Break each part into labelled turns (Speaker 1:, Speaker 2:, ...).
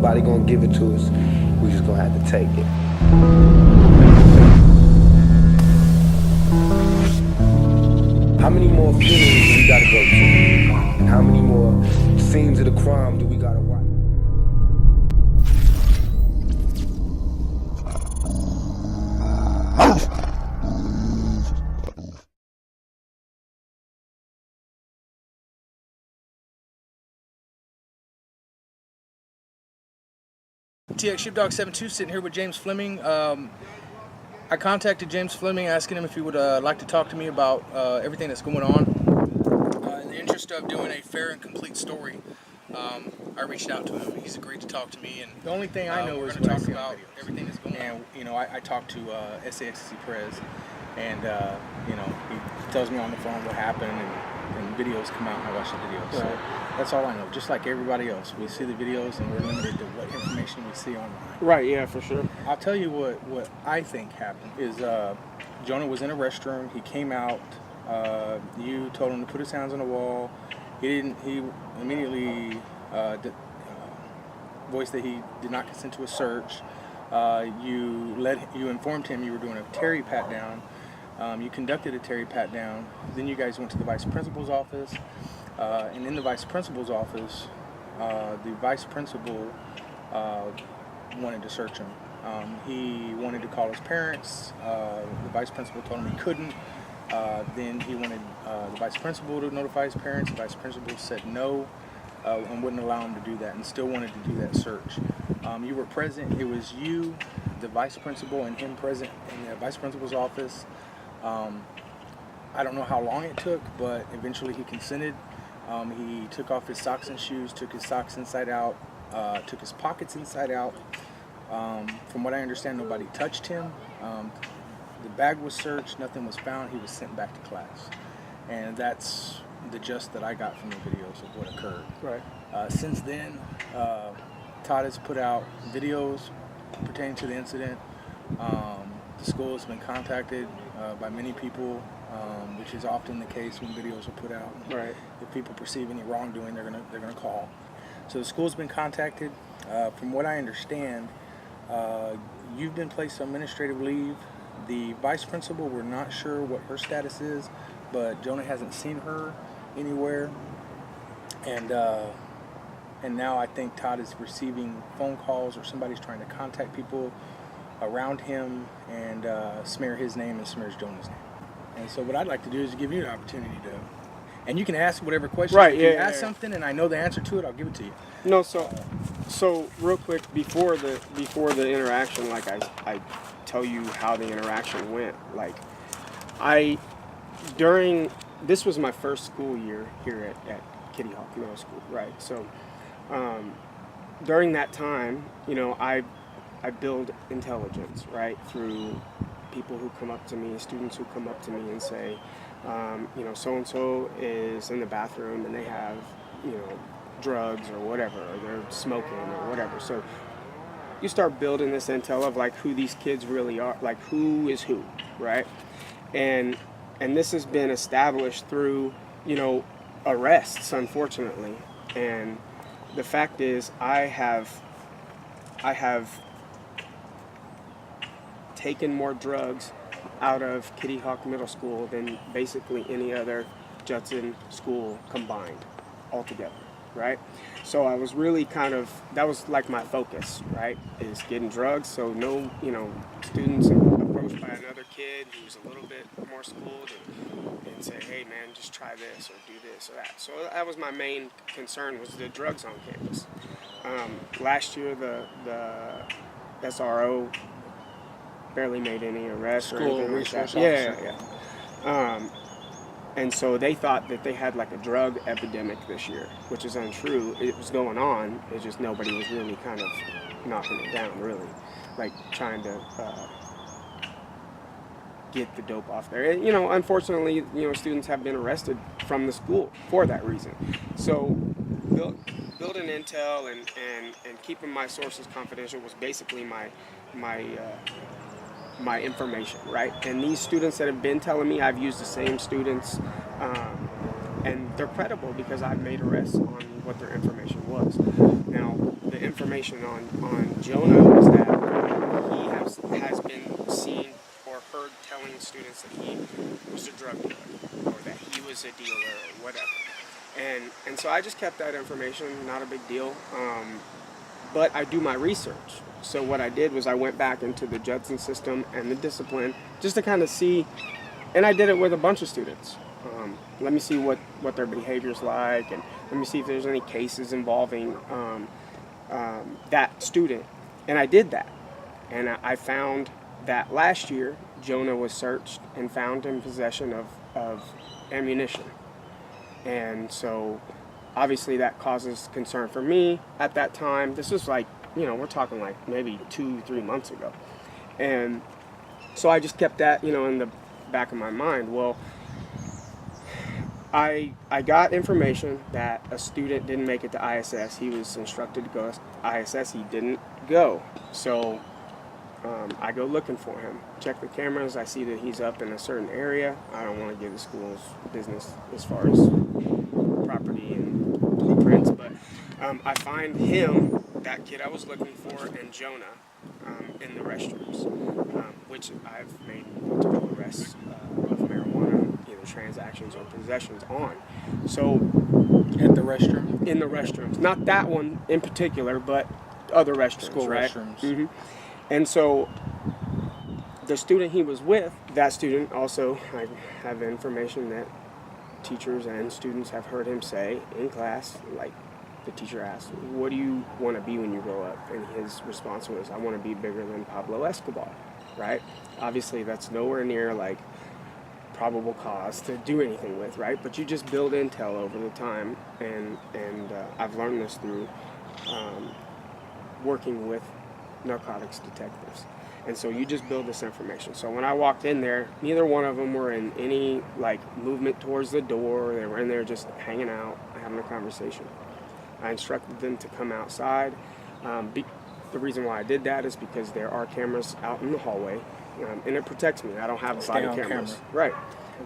Speaker 1: nobody gonna give it to us. We just gonna have to take it. How many more funerals do we gotta go to? And how many more scenes of the crime do we gotta watch?
Speaker 2: TX Shipdog 72 sitting here with James Fleming. I contacted James Fleming asking him if he would like to talk to me about everything that's going on. In the interest of doing a fair and complete story, I reached out to him. He's agreed to talk to me, and the only thing I know is to talk about everything that's going on. And you know, I talked to SAEXTAZYPREZ, and you know, he tells me on the phone what happened, and videos come out, and I watch the videos. Right. So that's all I know. Just like everybody else, we see the videos, and we're limited to what information we see online.
Speaker 3: Right. Yeah, for sure.
Speaker 2: I'll tell you what I think happened is Jonah was in a restroom. He came out. You told him to put his hands on the wall. He didn't. He immediately voiced that he did not consent to a search. You informed him you were doing a Terry pat down. You conducted a Terry pat down. Then you guys went to the vice principal's office. And in the vice principal's office, the vice principal wanted to search him. He wanted to call his parents. The vice principal told him he couldn't. Then he wanted the vice principal to notify his parents. The vice principal said no and wouldn't allow him to do that, and still wanted to do that search. You were present. It was you, the vice principal, and him present in the vice principal's office. I don't know how long it took, but eventually he consented. He took off his socks and shoes, took his socks inside out, took his pockets inside out. From what I understand, nobody touched him. The bag was searched, nothing was found. He was sent back to class. And that's the gist that I got from the videos of what occurred.
Speaker 3: Right.
Speaker 2: Since then, Todd has put out videos pertaining to the incident. The school has been contacted by many people, which is often the case when videos are put out.
Speaker 3: Right.
Speaker 2: If people perceive any wrongdoing, they're gonna call. So the school's been contacted. From what I understand, you've been placed on administrative leave. The vice principal, we're not sure what her status is, but Jonah hasn't seen her anywhere. And now I think Todd is receiving phone calls, or somebody's trying to contact people around him and smear his name and smears Jonah's name. And so what I'd like to do is give you the opportunity to, and you can ask whatever question.
Speaker 3: Right.
Speaker 2: If you ask something and I know the answer to it, I'll give it to you.
Speaker 3: No. So real quick, before the interaction, like I tell you how the interaction went. Like this was my first school year here at Kitty Hawk Middle School, right? So during that time, you know, I build intelligence, right, through people who come up to me, students who come up to me and say, you know, so-and-so is in the bathroom and they have, you know, drugs or whatever, or they're smoking or whatever. So you start building this intel of like who these kids really are, like who is who, right? And this has been established through, you know, arrests, unfortunately. And the fact is, I have taken more drugs out of Kitty Hawk Middle School than basically any other Judson school combined altogether, right? So I was really that was like my focus, right, is getting drugs. So no, you know, students approached by another kid who's a little bit more schooled and say, hey man, just try this or do this or that. So that was my main concern, was the drugs on campus. Last year the SRO barely made any arrests or anything like that. Yeah. And so they thought that they had like a drug epidemic this year, which is untrue. It was going on. It's just nobody was really kind of knocking it down, really, like trying to get the dope off there. And, you know, unfortunately, you know, students have been arrested from the school for that reason. So building intel and keeping my sources confidential was basically my information, right? And these students that have been telling me, I've used the same students and they're credible because I've made arrests on what their information was. Now, the information on Jonah was that he has been seen or heard telling students that he was a drug dealer or that he was a dealer or whatever. And so I just kept that information, not a big deal. But I do my research. So what I did was I went back into the Judson system and the discipline just to kind of see, and I did it with a bunch of students. Let me see what their behavior's like, and let me see if there's any cases involving that student. And I did that. And I found that last year, Jonah was searched and found in possession of ammunition. And so obviously that causes concern for me at that time. This was like, we're talking like maybe 2-3 months ago. And so I just kept that, in the back of my mind. Well, I got information that a student didn't make it to ISS. He was instructed to go to ISS. He didn't go. So I go looking for him. Check the cameras. I see that he's up in a certain area. I don't want to give the school's business as far as property and blueprints, but I find him, that kid I was looking for, and Jonah in the restrooms, which I've made multiple arrests of marijuana, either transactions or possessions on. So
Speaker 2: At the restroom?
Speaker 3: in the restrooms, not that one in particular, but other restrooms,
Speaker 2: School
Speaker 3: right?
Speaker 2: restrooms.
Speaker 3: Mm-hmm. And so the student he was with, that student also, I have information that teachers and students have heard him say in class, like the teacher asked, what do you want to be when you grow up? And his response was, I want to be bigger than Pablo Escobar, right? Obviously that's nowhere near like probable cause to do anything with, right? But you just build intel over the time, and I've learned this through working with narcotics detectives. And so you just build this information. So when I walked in there, neither one of them were in any like movement towards the door. They were in there just hanging out, having a conversation. I instructed them to come outside. The reason why I did that is because there are cameras out in the hallway, and it protects me. I don't have body cameras. Right.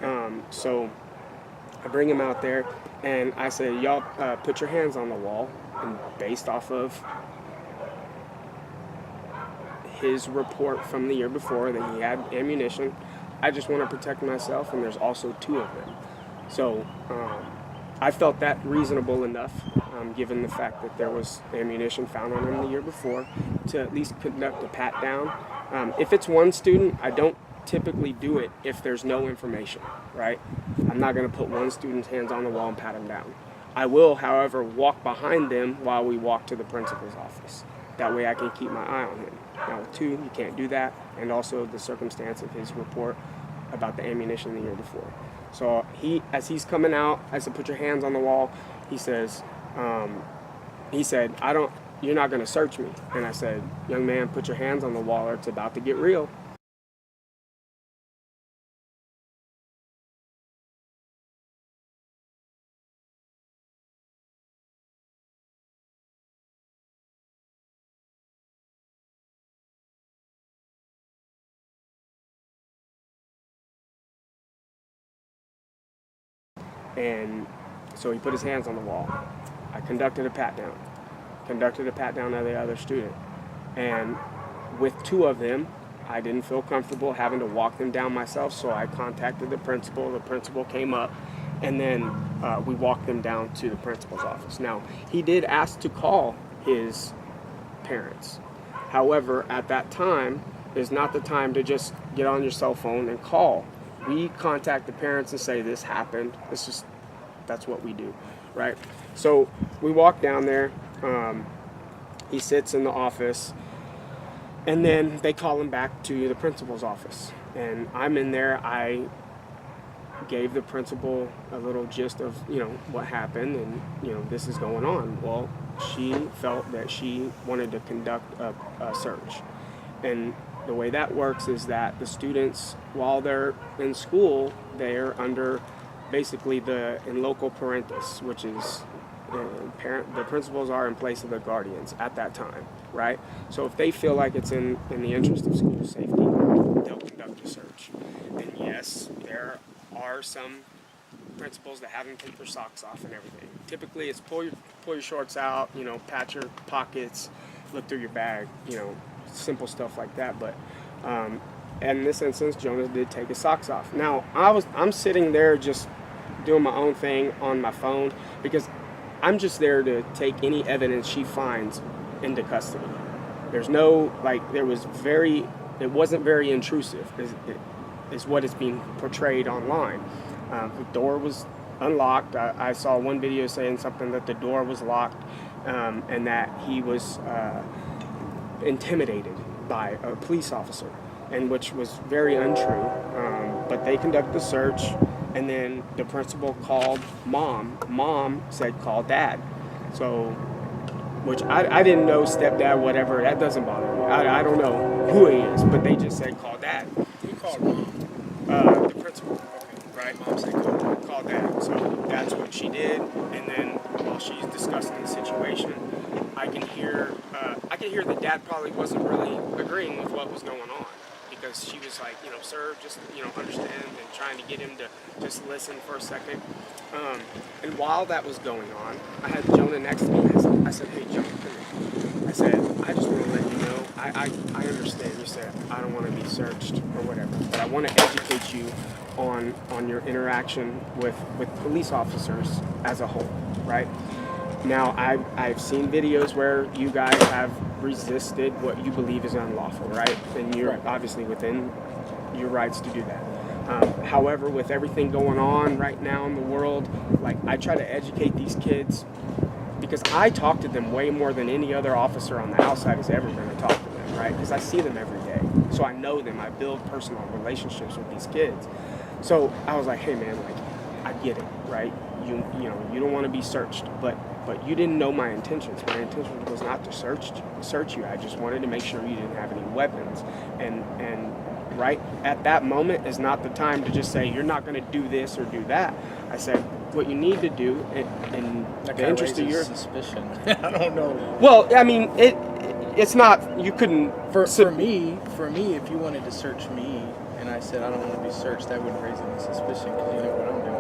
Speaker 2: Okay.
Speaker 3: So I bring him out there, and I say, y'all put your hands on the wall, and based off of his report from the year before that he had ammunition, I just want to protect myself, and there's also 2 of them. So I felt that reasonable enough, given the fact that there was ammunition found on him the year before, to at least conduct a pat down. If it's one student, I don't typically do it if there's no information, right? I'm not going to put one student's hands on the wall and pat him down. I will, however, walk behind them while we walk to the principal's office. That way I can keep my eye on him. Now with 2, you can't do that, and also the circumstance of his report about the ammunition the year before. So as he's coming out, I said, put your hands on the wall. He said, you're not going to search me. And I said, young man, put your hands on the wall or it's about to get real. And so he put his hands on the wall. I conducted a pat down of the other student. And with 2 of them, I didn't feel comfortable having to walk them down myself, so I contacted the principal. The principal came up, and then we walked them down to the principal's office. Now, he did ask to call his parents. However, at that time, is not the time to just get on your cell phone and call. We contact the parents and say, this happened. That's what we do, right? So we walk down there. He sits in the office, and then they call him back to the principal's office. And I'm in there. I gave the principal a little gist of, what happened, and, this is going on. Well, she felt that she wanted to conduct a search. And the way that works is that the students, while they're in school, they're under basically in loco parentis, which is the principals are in place of the guardians at that time, right? So if they feel like it's in the interest of school safety, they'll conduct a search. And yes, there are some principals that have them take their socks off and everything. Typically, it's pull your shorts out, you know, pat your pockets, look through your bag, you know, simple stuff like that. But in this instance, Jonah did take his socks off. Now, I'm sitting there just doing my own thing on my phone because I'm just there to take any evidence she finds into custody. There's no, like, it wasn't very intrusive, is what is being portrayed online. The door was unlocked. I saw one video saying something that the door was locked and that he was intimidated by a police officer, and which was very untrue. But they conducted the search, and then the principal called mom. Mom said, call dad. So, which I didn't know, stepdad, whatever, that doesn't bother me. I don't know who he is, but they just said, call dad.
Speaker 2: Who called mom?
Speaker 3: The principal.
Speaker 2: Okay.
Speaker 3: Right? Mom said, call dad. So that's what she did, and then while she's discussing the situation, I can hear that dad probably wasn't really agreeing with what was going on, because she was like, you know, sir, just, you know, understand, and trying to get him to just listen for a second. And while that was going on, I had Jonah next to me, and I said, hey, Jonah, come here. I said, I just want to let you know, I understand you said I don't want to be searched or whatever, but I want to educate you on your interaction with police officers as a whole, right? Now, I've seen videos where you guys have resisted what you believe is unlawful, right? And you're obviously within your rights to do that. However, with everything going on right now in the world, like, I try to educate these kids because I talk to them way more than any other officer on the outside is ever going to talk to them, right? Because I see them every day. So I know them. I build personal relationships with these kids. So I was like, hey, man, like, I get it, right? You know, you don't want to be searched, but you didn't know my intentions. My intention was not to search you. I just wanted to make sure you didn't have any weapons. And right at that moment is not the time to just say, you're not going to do this or do that. I said, what you need to do in the interest of your
Speaker 2: suspicion. I don't know.
Speaker 3: Well, I mean, it's not, you couldn't.
Speaker 2: For me, if you wanted to search me and I said I don't want to be searched, that wouldn't raise any suspicion because you know what I'm doing.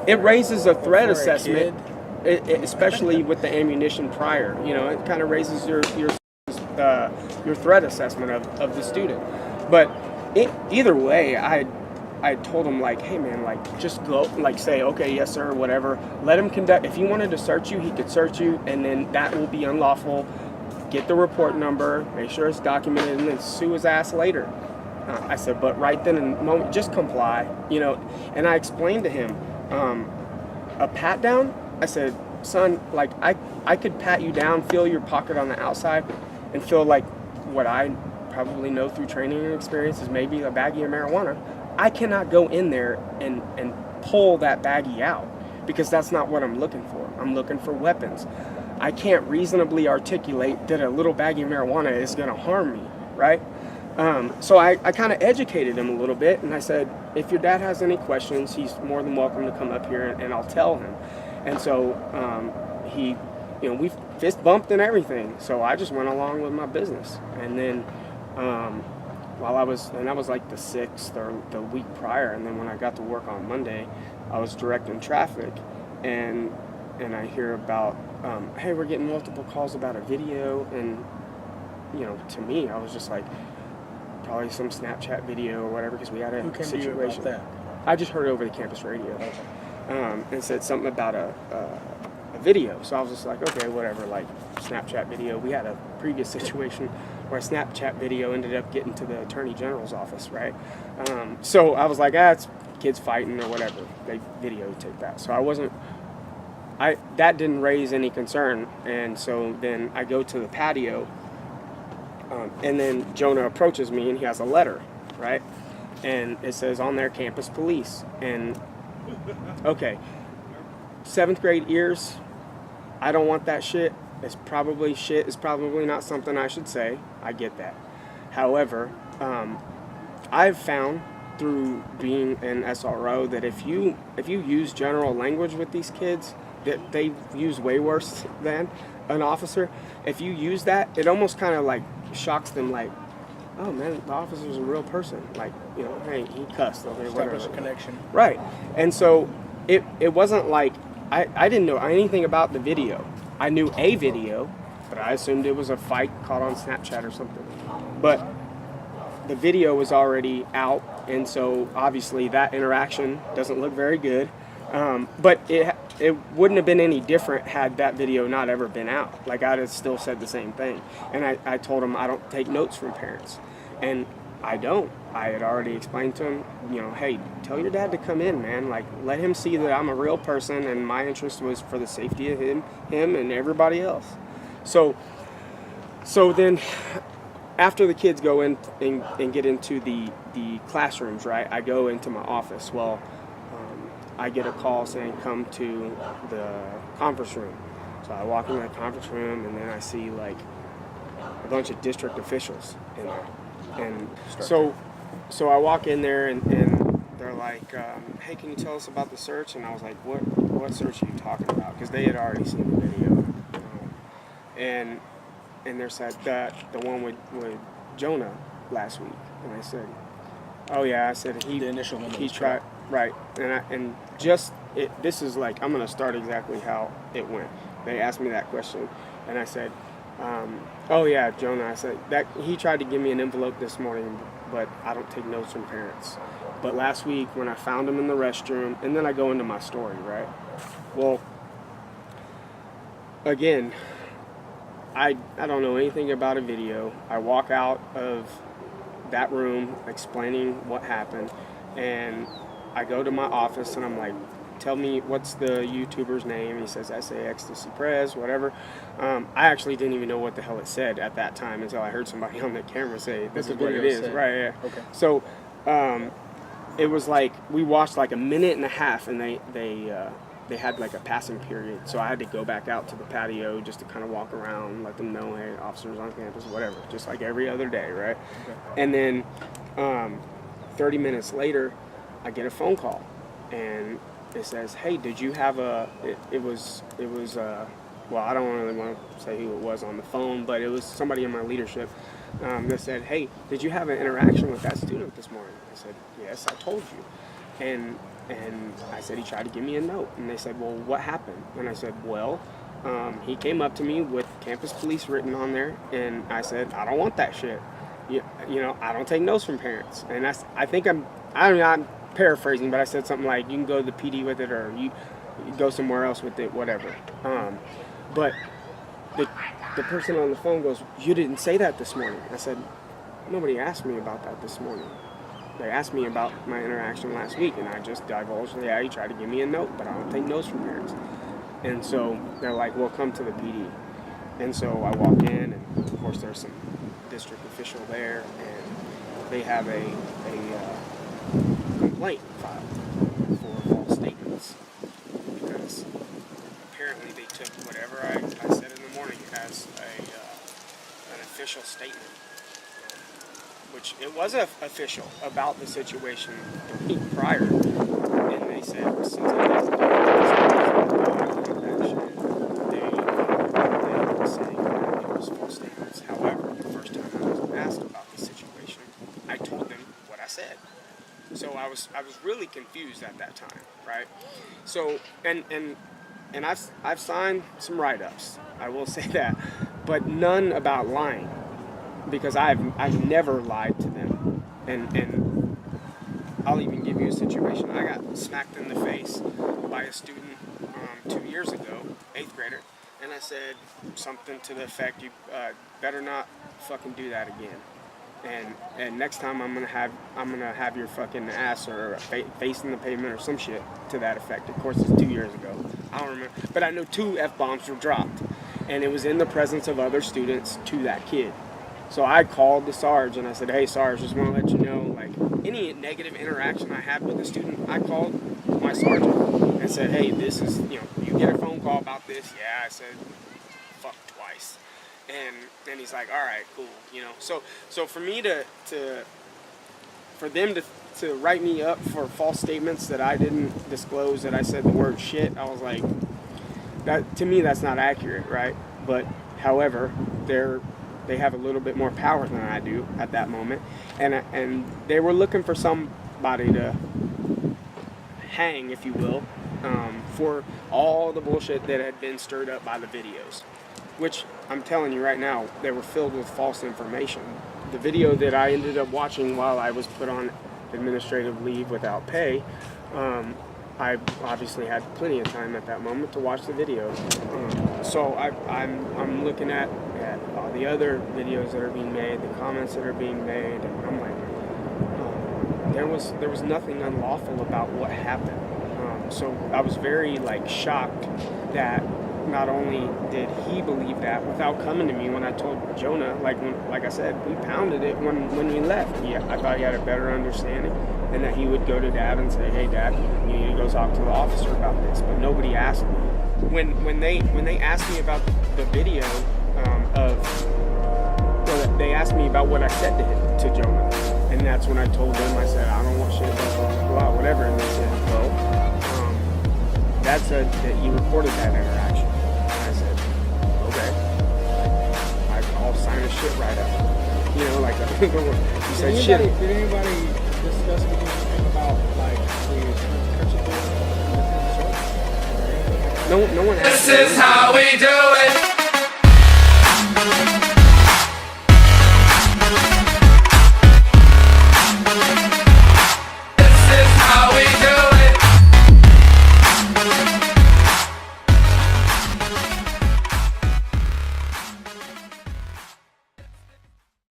Speaker 3: It raises a threat assessment. Especially with the ammunition prior, you know, it kind of raises your threat assessment of the student. But either way, I told him, like, hey man, like, just go, like, say, okay, yes sir, whatever. Let him conduct. If he wanted to search you, he could search you, and then that will be unlawful. Get the report number, make sure it's documented, and then sue his ass later. I said, but right then in the moment, just comply, you know. And I explained to him, a pat down. I said, son, like, I could pat you down, feel your pocket on the outside, and feel like what I probably know through training and experience is maybe a baggie of marijuana. I cannot go in there and pull that baggie out because that's not what I'm looking for. I'm looking for weapons. I can't reasonably articulate that a little baggie of marijuana is going to harm me, right? So I kind of educated him a little bit, and I said, if your dad has any questions, he's more than welcome to come up here and I'll tell him. And so he, you know, we fist bumped and everything. So I just went along with my business. And then that was like the 6th or the week prior. And then when I got to work on Monday, I was directing traffic, and I hear about, hey, we're getting multiple calls about a video. And, you know, to me, I was just like, probably some Snapchat video or whatever, because we had a
Speaker 2: Who came
Speaker 3: situation.
Speaker 2: to you about that?
Speaker 3: I just heard it over the campus radio.
Speaker 2: Okay.
Speaker 3: And said something about a video. So I was just like, okay, whatever, like, Snapchat video. We had a previous situation where a Snapchat video ended up getting to the Attorney General's office, right? So I was like, it's kids fighting or whatever. They videotaped that. So that didn't raise any concern. And so then I go to the patio, and then Jonah approaches me, and he has a letter, right? And it says on there, campus police. And okay, 7th grade ears, I don't want that shit. It's probably not something I should say. I get that. However, I've found through being an SRO that if you use general language with these kids that they use way worse than an officer, if you use that, it almost kind of like shocks them, like, oh man, the officer's a real person. Like, you know, hey, he cussed. Okay,
Speaker 2: Establish
Speaker 3: whatever.
Speaker 2: a connection.
Speaker 3: Right. And so it wasn't like, I didn't know anything about the video. I knew a video, but I assumed it was a fight caught on Snapchat or something. But the video was already out, and so obviously that interaction doesn't look very good. But it wouldn't have been any different had that video not ever been out. Like, I'd have still said the same thing. And I told him I don't take notes from parents. And I don't. I had already explained to him, you know, hey, tell your dad to come in, man. Like, let him see that I'm a real person, and my interest was for the safety of him and everybody else. So then, after the kids go in and get into the classrooms, right, I go into my office. Well, I get a call saying come to the conference room. So I walk into the conference room, and then I see like a bunch of district officials in there. And so I walk in there, and they're like, hey, can you tell us about the search? And I was like, what search are you talking about? Because they had already seen the video. And they said that the one with Jonah last week. And I said, oh yeah. I said the initial one. He tried, right. And this is like, I'm gonna start exactly how it went. They asked me that question, and I said, oh yeah, Jonah. I said that he tried to give me an envelope this morning, but I don't take notes from parents. But last week when I found him in the restroom, and then I go into my story, right? Well, again, I don't know anything about a video. I walk out of that room explaining what happened, and I go to my office, and I'm like, tell me what's the YouTuber's name. He says SAEXTAZYPREZ, whatever. I actually didn't even know what the hell it said at that time until I heard somebody on the camera say, this is what it is. Right, yeah.
Speaker 2: Okay.
Speaker 3: So it was like, we watched like a minute and a half, and they had like a passing period. So I had to go back out to the patio just to kind of walk around, let them know, hey, officers on campus, whatever, just like every other day, right? Okay. And then 30 minutes later, I get a phone call, and it says, hey, did you have it was well, I don't really want to say who it was on the phone, but it was somebody in my leadership that said, hey, did you have an interaction with that student this morning? I said, yes, I told you. And I said, he tried to give me a note. And they said, well, what happened? And I said, well, he came up to me with campus police written on there, and I said, I don't want that shit. You know, I don't take notes from parents. And I'm paraphrasing, but I said something like, you can go to the PD with it, or you go somewhere else with it, whatever. But the person on the phone goes, you didn't say that this morning. I said, nobody asked me about that this morning. They asked me about my interaction last week, and I just divulged, yeah, he tried to give me a note, but I don't take notes from parents. And so they're like, well, come to the PD. And so I walk in, and of course there's some district official there, and they have a complaint filed for false statements, because apparently they took whatever I said in the morning as an official statement, which it was official about the situation the week prior, and they said since I didn't that shit, they were saying that it was false statements. However, the first time I was asked about the situation, I told them what I said. So I was really confused at that time, right? So and I've signed some write-ups, I will say that, but none about lying, because I've never lied to them. And I'll even give you a situation. I got smacked in the face by a student 2 years ago, 8th grader, and I said something to the effect, you better not fucking do that again. And next time I'm gonna have your fucking ass or face in the pavement or some shit to that effect. Of course, it's 2 years ago. I don't remember, but I know 2 F-bombs were dropped, and it was in the presence of other students to that kid. So I called the Sarge and I said, hey Sarge, just want to let you know, like, any negative interaction I had with a student, I called my sergeant and said, hey, this is, you get a phone call about this. Yeah, I said, fuck twice. And he's like, all right, cool, So for me for them to write me up for false statements that I didn't disclose, that I said the word shit, I was like, that to me that's not accurate, right? But however, they're They have a little bit more power than I do at that moment, and they were looking for somebody to hang, if you will, for all the bullshit that had been stirred up by the videos, which I'm telling you right now, they were filled with false information. The video that I ended up watching while I was put on administrative leave without pay, I obviously had plenty of time at that moment to watch the videos. So I'm looking at all the other videos that are being made, the comments that are being made, and I'm like, there was nothing unlawful about what happened. So I was very shocked that not only did he believe that without coming to me when I told Jonah, like I said, we pounded it when we left. Yeah, I thought he had a better understanding, and that he would go to Dad and say, hey Dad, you need to go talk to the officer about this. But nobody asked me. When they asked me about the video they asked me about what I said to Jonah, and that's when I told them, I said, I don't want shit about blah, blah, whatever. And they said, well, Dad said that you reported that interaction. And I said, okay. I'll sign a shit right up. You know, you said shit.
Speaker 2: Did anybody discuss anything about the principal?
Speaker 3: No one asked.
Speaker 4: This is how we do